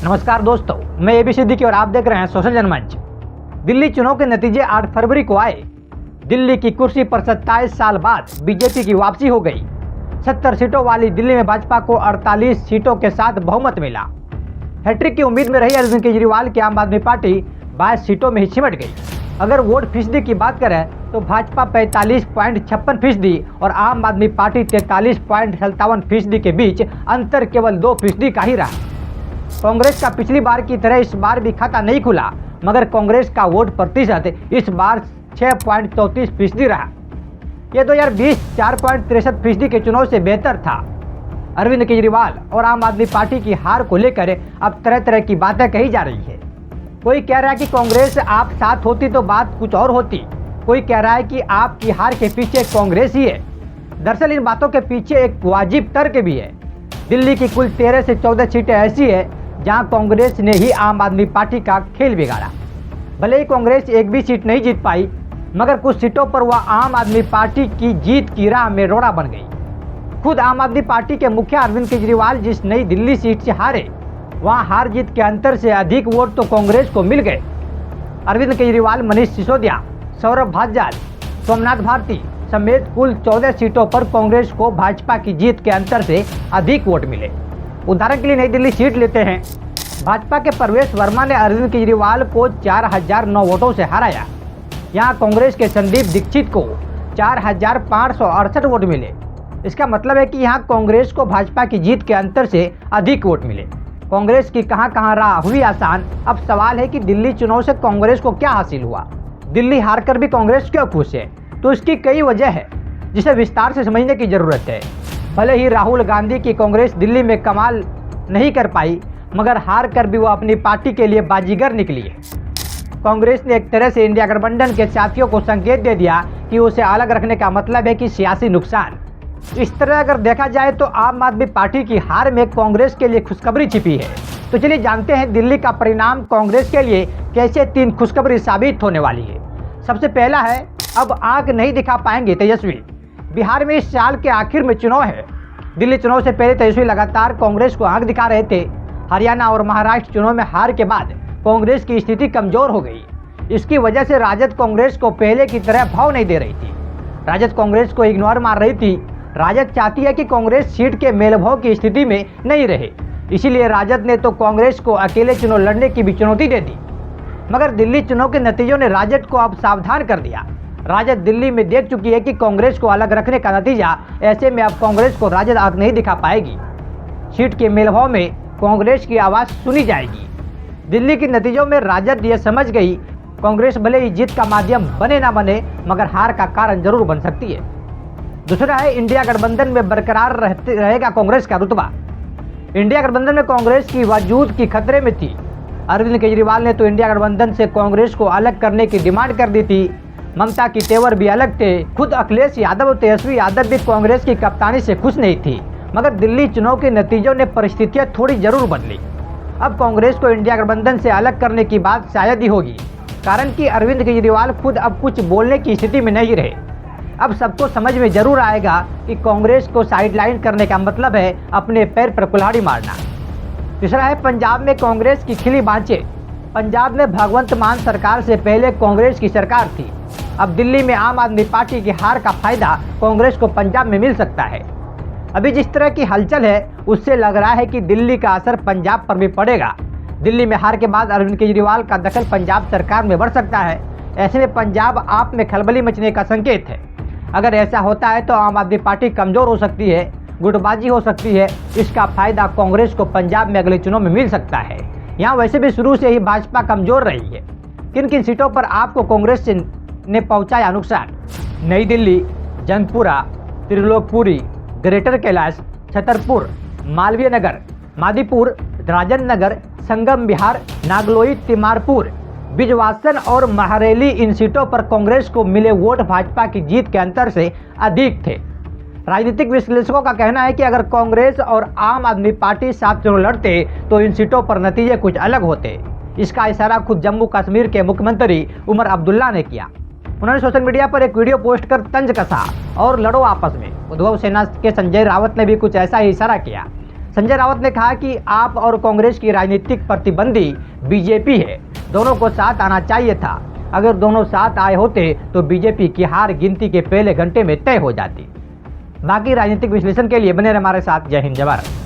नमस्कार दोस्तों, मैं एबी सिद्दीकी और आप देख रहे हैं सोशल जनमंच। दिल्ली चुनाव के नतीजे 8 फरवरी को आए। दिल्ली की कुर्सी पर 27 साल बाद बीजेपी की वापसी हो गई। 70 सीटों वाली दिल्ली में भाजपा को 48 सीटों के साथ बहुमत मिला। हैट्रिक की उम्मीद में रही अरविंद केजरीवाल की आम आदमी पार्टी 22 सीटों में ही सिमट गई। अगर वोट फीसदी की बात करें तो भाजपा 45.56% और आम आदमी पार्टी 43.57% के बीच अंतर केवल 2% का ही रहा। कांग्रेस का पिछली बार की तरह इस बार भी खाता नहीं खुला, मगर कांग्रेस का वोट प्रतिशत इस बार 6.34% रहा। यह 2020 4.63% के चुनाव से बेहतर था। अरविंद केजरीवाल और आम आदमी पार्टी की हार को लेकर अब तरह तरह की बातें कही जा रही है। कोई कह रहा है कि कांग्रेस आप साथ होती तो बात कुछ और होती। कोई कह रहा है कि आपकी हार के पीछे कांग्रेस ही है। दरअसल इन बातों के पीछे एक वाजिब तर्क भी है। दिल्ली की कुल 13 से 14 सीटें ऐसी है जहां कांग्रेस ने ही आम आदमी पार्टी का खेल बिगाड़ा। भले ही कांग्रेस एक भी सीट नहीं जीत पाई, मगर कुछ सीटों पर वह आम आदमी पार्टी की जीत की राह में रोड़ा बन गई। खुद आम आदमी पार्टी के मुखिया अरविंद केजरीवाल जिस नई दिल्ली सीट से हारे, वहां हार जीत के अंतर से अधिक वोट तो कांग्रेस को मिल गए। अरविंद केजरीवाल, मनीष सिसोदिया, सौरभ भाजपाल, सोमनाथ भारती समेत कुल 14 सीटों पर कांग्रेस को भाजपा की जीत के अंतर से अधिक वोट मिले। उदाहरण के लिए नई दिल्ली सीट लेते हैं। भाजपा के परवेश वर्मा ने अरविंद केजरीवाल को 4009 वोटों से हराया। यहां कांग्रेस के संदीप दीक्षित को 4568 वोट मिले। इसका मतलब है कि यहां कांग्रेस को भाजपा की जीत के अंतर से अधिक वोट मिले। कांग्रेस की कहां राह हुई आसान। अब सवाल है कि दिल्ली चुनाव से कांग्रेस को क्या हासिल हुआ। दिल्ली हारकर भी कांग्रेस क्यों खुश है? तो इसकी कई वजह है जिसे विस्तार से समझने की जरूरत है। भले ही राहुल गांधी की कांग्रेस दिल्ली में कमाल नहीं कर पाई, मगर हार कर भी वो अपनी पार्टी के लिए बाजीगर निकली है। कांग्रेस ने एक तरह से इंडिया गठबंधन के साथियों को संकेत दे दिया कि उसे अलग रखने का मतलब है कि सियासी नुकसान। इस तरह अगर देखा जाए तो आम आदमी पार्टी की हार में कांग्रेस के लिए खुशखबरी छिपी है। तो चलिए जानते हैं दिल्ली का परिणाम कांग्रेस के लिए कैसे 3 खुशखबरी साबित होने वाली है। सबसे पहला है, अब आंख नहीं दिखा पाएंगे तेजस्वी। बिहार में इस साल के आखिर में चुनाव है। दिल्ली चुनाव से पहले तेजस्वी लगातार कांग्रेस को आंख दिखा रहे थे। हरियाणा और महाराष्ट्र चुनाव में हार के बाद कांग्रेस की स्थिति कमजोर हो गई। इसकी वजह से राजद कांग्रेस को पहले की तरह भाव नहीं दे रही थी। राजद कांग्रेस को इग्नोर मार रही थी। राजद चाहती है कि कांग्रेस सीट के मेलभाव की स्थिति में नहीं रहे, इसीलिए राजद ने तो कांग्रेस को अकेले चुनाव लड़ने की भी चुनौती दे दी। मगर दिल्ली चुनाव के नतीजों ने राजद को अब सावधान कर दिया। राजद दिल्ली में देख चुकी है कि कांग्रेस को अलग रखने का नतीजा, ऐसे में अब कांग्रेस को राजद आंख नहीं दिखा पाएगी। सीट के मेलभाव में कांग्रेस की आवाज़ सुनी जाएगी। दिल्ली के नतीजों में राजद यह समझ गई, कांग्रेस भले ही जीत का माध्यम बने ना बने, मगर हार का कारण जरूर बन सकती है। दूसरा है, इंडिया गठबंधन में बरकरार रहेगा कांग्रेस का रुतबा। इंडिया गठबंधन में कांग्रेस की वजूद की खतरे में थी। अरविंद केजरीवाल ने तो इंडिया गठबंधन से कांग्रेस को अलग करने की डिमांड कर दी थी। ममता की तेवर भी अलग थे। खुद अखिलेश यादव और तेजस्वी यादव भी कांग्रेस की कप्तानी से खुश नहीं थी। मगर दिल्ली चुनाव के नतीजों ने परिस्थितियां थोड़ी जरूर बदली। अब कांग्रेस को इंडिया गठबंधन से अलग करने की बात शायद ही होगी, कारण कि अरविंद केजरीवाल खुद अब कुछ बोलने की स्थिति में नहीं रहे। अब सबको समझ में जरूर आएगा कि कांग्रेस को साइडलाइन करने का मतलब है अपने पैर पर कुल्हाड़ी मारना। तीसरा है, पंजाब में कांग्रेस की खिली बाँचें। पंजाब में भगवंत मान सरकार से पहले कांग्रेस की सरकार थी। अब दिल्ली में आम आदमी पार्टी की हार का फायदा कांग्रेस को पंजाब में मिल सकता है। अभी जिस तरह की हलचल है, उससे लग रहा है कि दिल्ली का असर पंजाब पर भी पड़ेगा। दिल्ली में हार के बाद अरविंद केजरीवाल का दखल पंजाब सरकार में बढ़ सकता है। ऐसे में पंजाब आप में खलबली मचने का संकेत है। अगर ऐसा होता है तो आम आदमी पार्टी कमजोर हो सकती है, गुटबाजी हो सकती है। इसका फायदा कांग्रेस को पंजाब में अगले चुनाव में मिल सकता है। यहाँ वैसे भी शुरू से ही भाजपा कमजोर रही है। किन किन सीटों पर आपको कांग्रेस ने पहुंचाया नुकसान? नई दिल्ली, जंगपुरा, त्रिलोकपुरी, ग्रेटर कैलाश, छतरपुर, मालवीय नगर, मादीपुर, राजन नगर, संगम विहार, नागलोई, तिमारपुर, बिजवासन और महरेली। इन सीटों पर कांग्रेस को मिले वोट भाजपा की जीत के अंतर से अधिक थे। राजनीतिक विश्लेषकों का कहना है कि अगर कांग्रेस और आम आदमी पार्टी साथ चुनाव लड़ते तो इन सीटों पर नतीजे कुछ अलग होते। इसका इशारा खुद जम्मू कश्मीर के मुख्यमंत्री उमर अब्दुल्ला ने किया। उन्होंने सोशल मीडिया पर एक वीडियो पोस्ट कर तंज कसा और लड़ो आपस में। उद्धव सेना के संजय रावत ने भी कुछ ऐसा ही इशारा किया। संजय राउत ने कहा कि आप और कांग्रेस की राजनीतिक प्रतिद्वंदी बीजेपी है, दोनों को साथ आना चाहिए था। अगर दोनों साथ आए होते तो बीजेपी की हार गिनती के पहले घंटे में तय हो जाती। बाकी राजनीतिक विश्लेषण के लिए बने रहे हमारे साथ। जय हिंद, जय भारत।